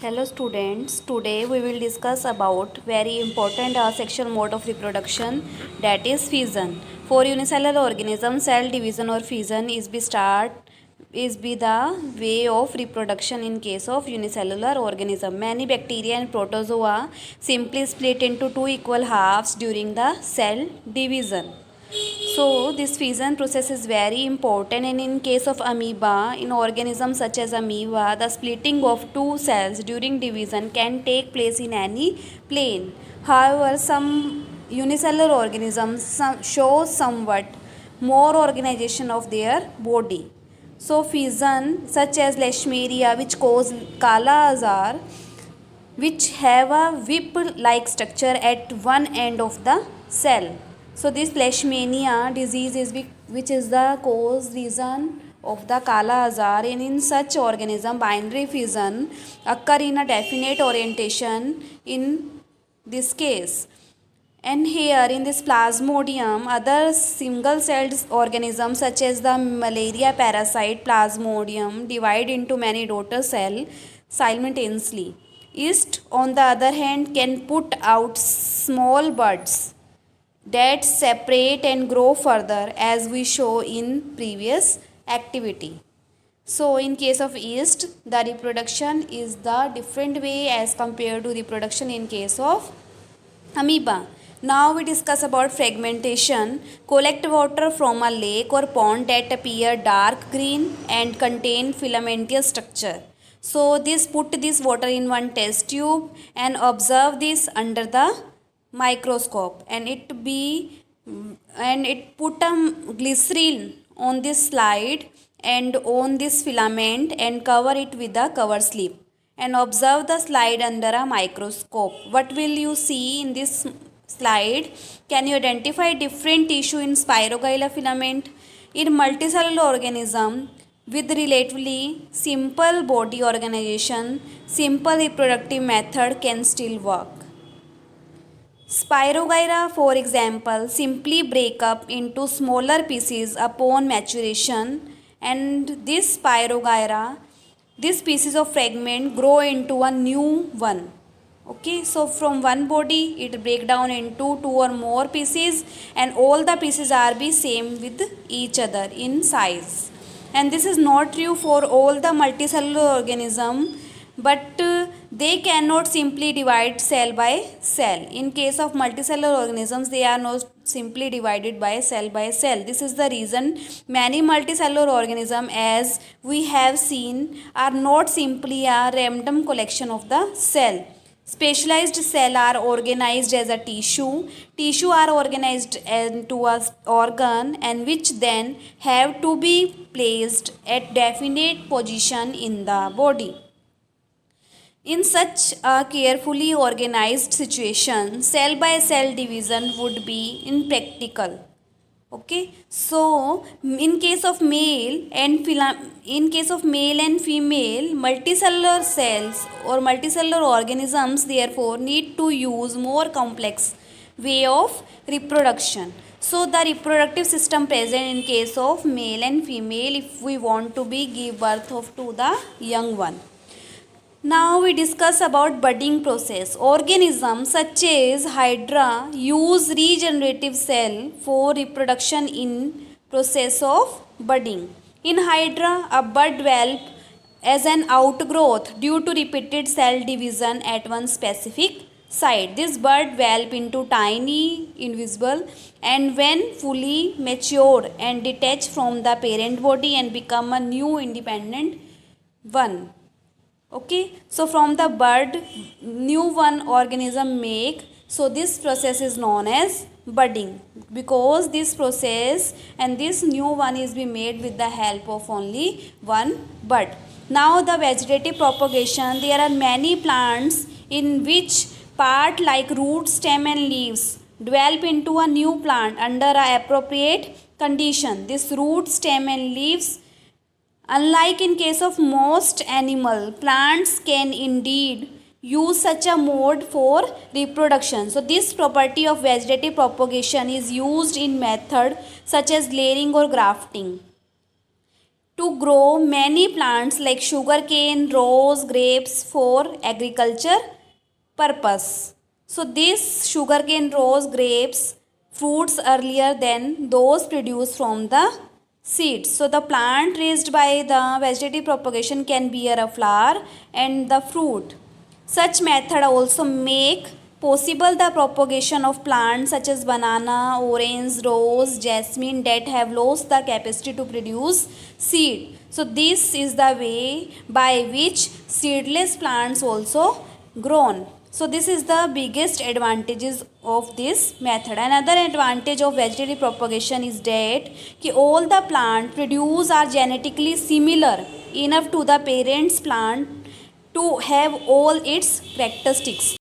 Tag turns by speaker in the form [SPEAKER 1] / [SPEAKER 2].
[SPEAKER 1] Hello students, today we will discuss about very important sexual mode of reproduction, that is fission. For unicellular organisms, cell division or fission is the way of reproduction in case of unicellular organism. Many bacteria and protozoa simply split into two equal halves during the cell division. So this fission process is very important, and in case of amoeba, in organisms such as amoeba, the splitting of two cells during division can take place in any plane. However, some unicellular organisms show somewhat more organization of their body. So fission such as Leishmania, which cause Kala Azar, which have a whip-like structure at one end of the cell. So this leishmania disease is which is the cause reason of the Kala Azar, and in such organism binary fission occur in a definite orientation in this case. And here in this plasmodium, other single-celled organisms such as the malaria parasite plasmodium divide into many daughter cells simultaneously. Yeast, on the other hand, can put out small buds that separate and grow further, as we show in previous activity. So in case of yeast, the reproduction is the different way as compared to reproduction in case of amoeba. Now we discuss about fragmentation. Collect water from a lake or pond that appear dark green and contain filamentous structure. So put this water in one test tube and observe this under the microscope, and it put a glycerin on this slide and on this filament and cover it with a cover slip and observe the slide under a microscope. What will you see in this slide? Can you identify different tissue in Spirogyla filament? In multicellular organism with relatively simple body organization, simple reproductive method can still work. Spirogyra, for example, simply break up into smaller pieces upon maturation, and this pieces of fragment grow into a new one. Okay, so from one body it break down into two or more pieces, and all the pieces are be same with each other in size. And this is not true for all the multicellular organism, but they cannot simply divide cell by cell. In case of multicellular organisms, they are not simply divided by cell. This is the reason many multicellular organisms, as we have seen, are not simply a random collection of the cell. Specialized cell are organized as a tissue. Tissue are organized into a organ, and which then have to be placed at definite position in the body. In such a carefully organized situation, cell by cell division would be impractical. Okay, so in case of male and female multicellular cells or multicellular organisms, therefore need to use more complex way of reproduction. So the reproductive system present in case of male and female, if we want to give birth to the young one. Now we discuss about budding process. Organisms such as Hydra use regenerative cell for reproduction in process of budding. In Hydra, a bud develops as an outgrowth due to repeated cell division at one specific site. This bud develops into tiny invisible, and when fully mature and detach from the parent body and become a new independent one. Okay, so from the bud new one organism make. So this process is known as budding, because this process and this new one is be made with the help of only one bud. Now the vegetative propagation, there are many plants in which part like root, stem and leaves develop into a new plant under a appropriate condition. This root, stem and leaves, unlike in case of most animal, plants can indeed use such a mode for reproduction. So this property of vegetative propagation is used in method such as layering or grafting. to grow many plants like sugarcane, rose, grapes for agriculture purpose. So this sugarcane, rose, grapes fruits earlier than those produced from the seeds. So the plant raised by the vegetative propagation can bear a flower and the fruit. Such method also make possible the propagation of plants such as banana, orange, rose, jasmine that have lost the capacity to produce seed. So this is the way by which seedless plants also grown. So this is the biggest advantages of this method. Another advantage of vegetative propagation is that all the plant produced are genetically similar enough to the parents plant to have all its characteristics.